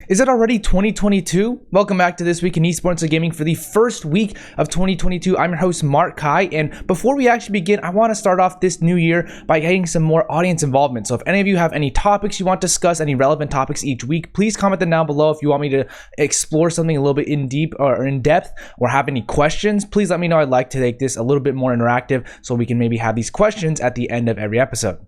Is it already 2022? Welcome back to This Week in Esports and Gaming for the first week of 2022. I'm your host, 𝗠𝗿 𝗖𝗶, and before we actually begin, I want to start off this new year by getting some more audience involvement. So if any of you have any topics you want to discuss, any relevant topics each week, please comment them down below. If you want me to explore something a little bit in depth or have any questions, please let me know. I'd like to make this a little bit more interactive so we can maybe have these questions at the end of every episode.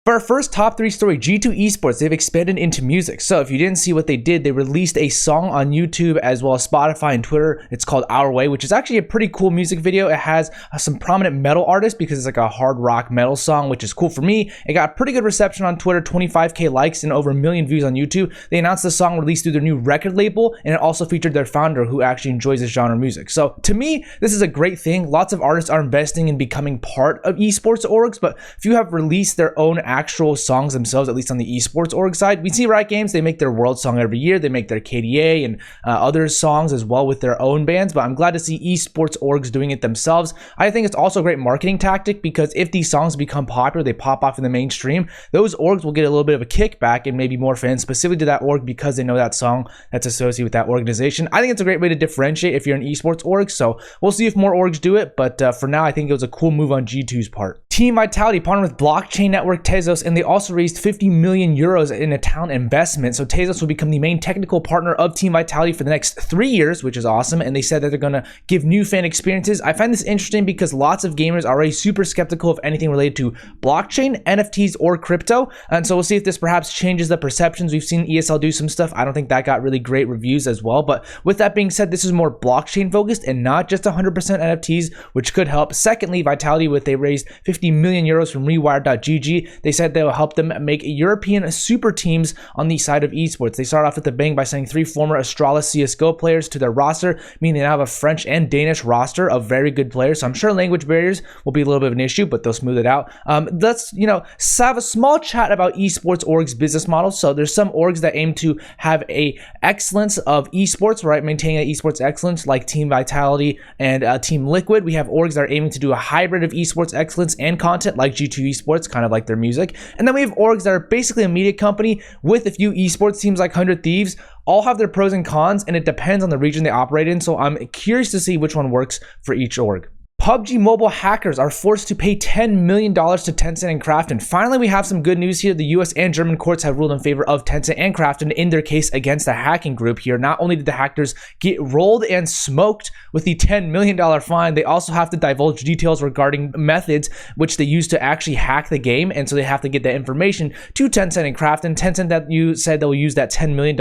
For our first top 3 story, G2 Esports, they've expanded into music. So if you didn't see what they did, they released a song on YouTube as well as Spotify and Twitter. It's called Our Way, which is actually a pretty cool music video. It has some prominent metal artists because it's like a hard rock metal song, which is cool for me. It got pretty good reception on Twitter, 25k likes and over 1 million views on YouTube. They announced the song released through their new record label, and it also featured their founder who actually enjoys this genre of music. So to me, this is a great thing. Lots of artists are investing in becoming part of esports orgs, but if you have released their own actual songs themselves, at least on the esports org side, we see Riot Games, they make their world song every year. They make their KDA and other songs as well with their own bands, but I'm glad to see esports orgs doing it themselves. I think it's also a great marketing tactic because if these songs become popular, they pop off in the mainstream, those orgs will get a little bit of a kickback and maybe more fans specifically to that org because they know that song that's associated with that organization. I think it's a great way to differentiate if you're an esports org, so we'll see if more orgs do it, but for now, I think it was a cool move on G2's part. Team Vitality partnered with blockchain network Tezos, and they also raised 50 million euros in a talent investment. So Tezos will become the main technical partner of Team Vitality for the next 3 years, which is awesome. And they said that they're going to give new fan experiences. I find this interesting because lots of gamers are already super skeptical of anything related to blockchain, NFTs, or crypto. And so we'll see if this perhaps changes the perceptions. We've seen ESL do some stuff. I don't think that got really great reviews as well. But with that being said, this is more blockchain focused and not just 100% NFTs, which could help. Secondly, Vitality, they raised 50 million euros from Rewired.gg. They said they will help them make European super teams on the side of esports. They start off with a bang by signing 3 former Astralis CSGO players to their roster, meaning they now have a French and Danish roster of very good players. So I'm sure language barriers will be a little bit of an issue, but they'll smooth it out. Let's have a small chat about esports orgs business models. So there's some orgs that aim to have a excellence of esports, right? Maintaining an esports excellence like Team Vitality and Team Liquid. We have orgs that are aiming to do a hybrid of esports excellence and content like G2 Esports, kind of like their music. And then we have orgs that are basically a media company with a few esports teams like 100 Thieves. All have their pros and cons, and it depends on the region they operate in. So I'm curious to see which one works for each org. PUBG Mobile hackers are forced to pay $10 million to Tencent and Krafton. Finally, we have some good news here. The US and German courts have ruled in favor of Tencent and Krafton in their case against the hacking group here. Not only did the hackers get rolled and smoked with the $10 million fine, they also have to divulge details regarding methods which they used to actually hack the game, and so they have to get that information to Tencent and Krafton. Tencent that you said they'll use that $10 million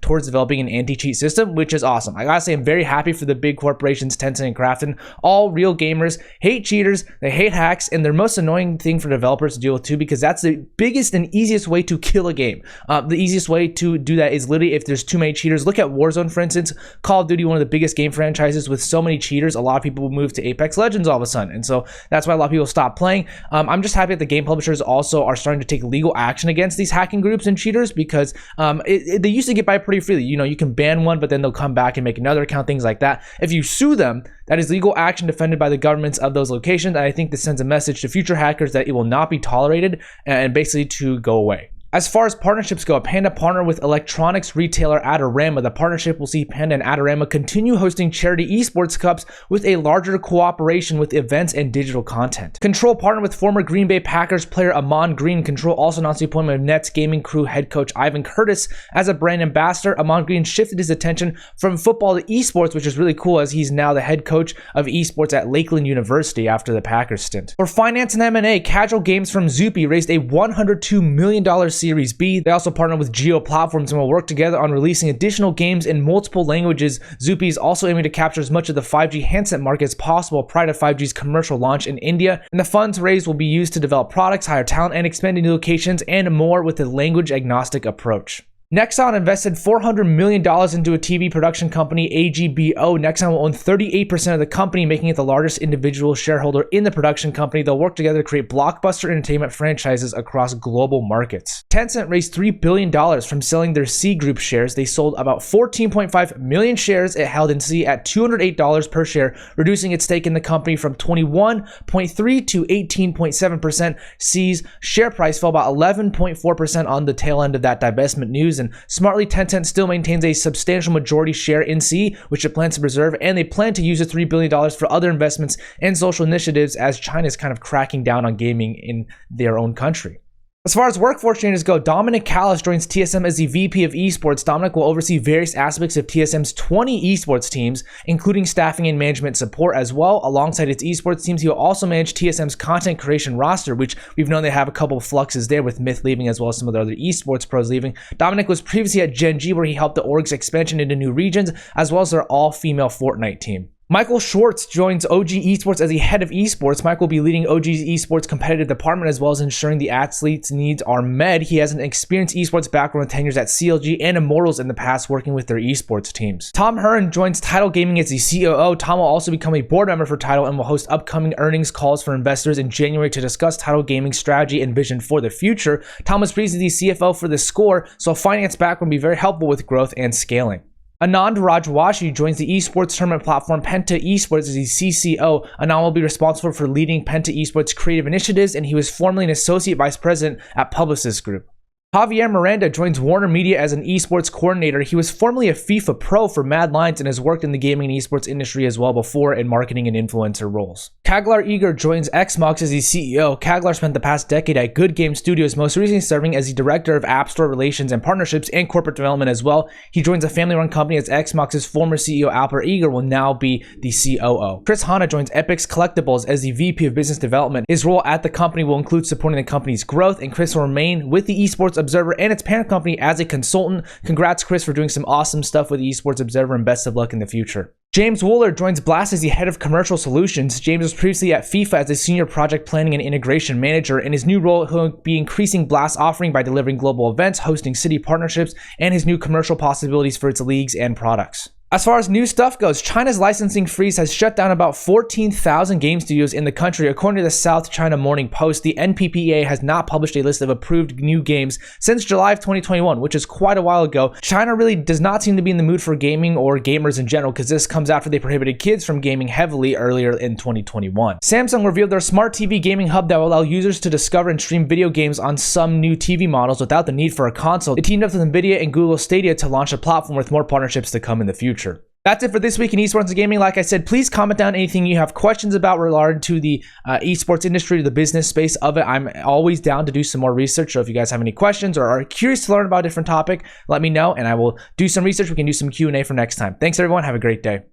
towards developing an anti-cheat system, which is awesome. I gotta say, I'm very happy for the big corporations, Tencent and Krafton. All real gamers hate cheaters, they hate hacks, and their most annoying thing for developers to deal with too, because that's the biggest and easiest way to kill a game. The easiest way to do that is literally if there's too many cheaters. Look at Warzone, for instance. Call of Duty, one of the biggest game franchises with so many cheaters, a lot of people move to Apex Legends all of a sudden, and so that's why a lot of people stop playing. I'm just happy that the game publishers also are starting to take legal action against these hacking groups and cheaters, because they used to get by pretty freely. You can ban one, but then they'll come back and make another account, things like that. If you sue them, that is legal action defended by the governments of those locations. And I think this sends a message to future hackers that it will not be tolerated and basically to go away. As far as partnerships go, Panda partnered with electronics retailer Adorama. The partnership will see Panda and Adorama continue hosting charity esports cups with a larger cooperation with events and digital content. Control partnered with former Green Bay Packers player Amon Green. Control also announced the appointment of Nets gaming crew head coach Ivan Curtis as a brand ambassador. Amon Green shifted his attention from football to esports, which is really cool as he's now the head coach of esports at Lakeland University after the Packers stint. For finance and M&A, Casual Games from Zupi raised a $102 million Series B. They also partner with Geo Platforms and will work together on releasing additional games in multiple languages. Zupi is also aiming to capture as much of the 5G handset market as possible prior to 5G's commercial launch in India. And the funds raised will be used to develop products, hire talent, and expand into locations and more with a language agnostic approach. Nexon invested $400 million into a TV production company, AGBO. Nexon will own 38% of the company, making it the largest individual shareholder in the production company. They'll work together to create blockbuster entertainment franchises across global markets. Tencent raised $3 billion from selling their C Group shares. They sold about 14.5 million shares it held in C at $208 per share, reducing its stake in the company from 21.3% to 18.7%. C's share price fell about 11.4% on the tail end of that divestment news. And smartly, Tencent still maintains a substantial majority share in C, which it plans to preserve, and they plan to use the $3 billion for other investments and social initiatives as China is kind of cracking down on gaming in their own country. As far as workforce changes go, Dominic Callis joins TSM as the VP of Esports. Dominic will oversee various aspects of TSM's 20 esports teams, including staffing and management support as well. Alongside its esports teams, he will also manage TSM's content creation roster, which we've known they have a couple of fluxes there with Myth leaving as well as some of the other esports pros leaving. Dominic was previously at Gen G, where he helped the org's expansion into new regions, as well as their all-female Fortnite team. Michael Schwartz joins OG Esports as the head of esports. Mike will be leading OG Esports competitive department as well as ensuring the athletes' needs are met. He has an experienced esports background with 10 years at CLG and Immortals in the past, working with their esports teams. Tom Hearn joins Tidal Gaming as the COO. Tom will also become a board member for Tidal and will host upcoming earnings calls for investors in January to discuss Tidal Gaming's strategy and vision for the future. Tom was previously the CFO for The Score, so a finance background will be very helpful with growth and scaling. Anand Rajwashi joins the esports tournament platform Penta East as the CCO. Anand will be responsible for leading Penta East's creative initiatives, and he was formerly an associate vice president at Publicis Group. Javier Miranda joins Warner Media as an esports coordinator. He was formerly a FIFA pro for Mad Lions and has worked in the gaming and esports industry as well before in marketing and influencer roles. Kaglar 𝗍𝗶 joins Xbox as the CEO. Kaglar spent the past decade at Good Game Studios, most recently serving as the director of App Store Relations and Partnerships and Corporate Development as well. He joins a family-run company as Xbox's former CEO Alper 𝗍𝗶 will now be the COO. Chris Hanna joins Epix Collectibles as the VP of Business Development. His role at the company will include supporting the company's growth, and Chris will remain with the Esports Observer and its parent company as a consultant. Congrats, Chris, for doing some awesome stuff with the Esports Observer, and best of luck in the future. James Wooler joins Blast as the head of commercial solutions. James was previously at FIFA as a senior project planning and integration manager. In his new role, he'll be increasing Blast's offering by delivering global events, hosting city partnerships, and his new commercial possibilities for its leagues and products. As far as new stuff goes, China's licensing freeze has shut down about 14,000 game studios in the country. According to the South China Morning Post, the NPPA has not published a list of approved new games since July of 2021, which is quite a while ago. China really does not seem to be in the mood for gaming or gamers in general, because this comes after they prohibited kids from gaming heavily earlier in 2021. Samsung revealed their smart TV gaming hub that will allow users to discover and stream video games on some new TV models without the need for a console. It teamed up with NVIDIA and Google Stadia to launch a platform with more partnerships to come in the future. That's it for this week in esports and gaming. Like I said, please comment down anything you have questions about related to the esports industry, the business space of it. I'm always down to do some more research. So if you guys have any questions or are curious to learn about a different topic, let me know and I will do some research. We can do some Q&A for next time. Thanks everyone. Have a great day.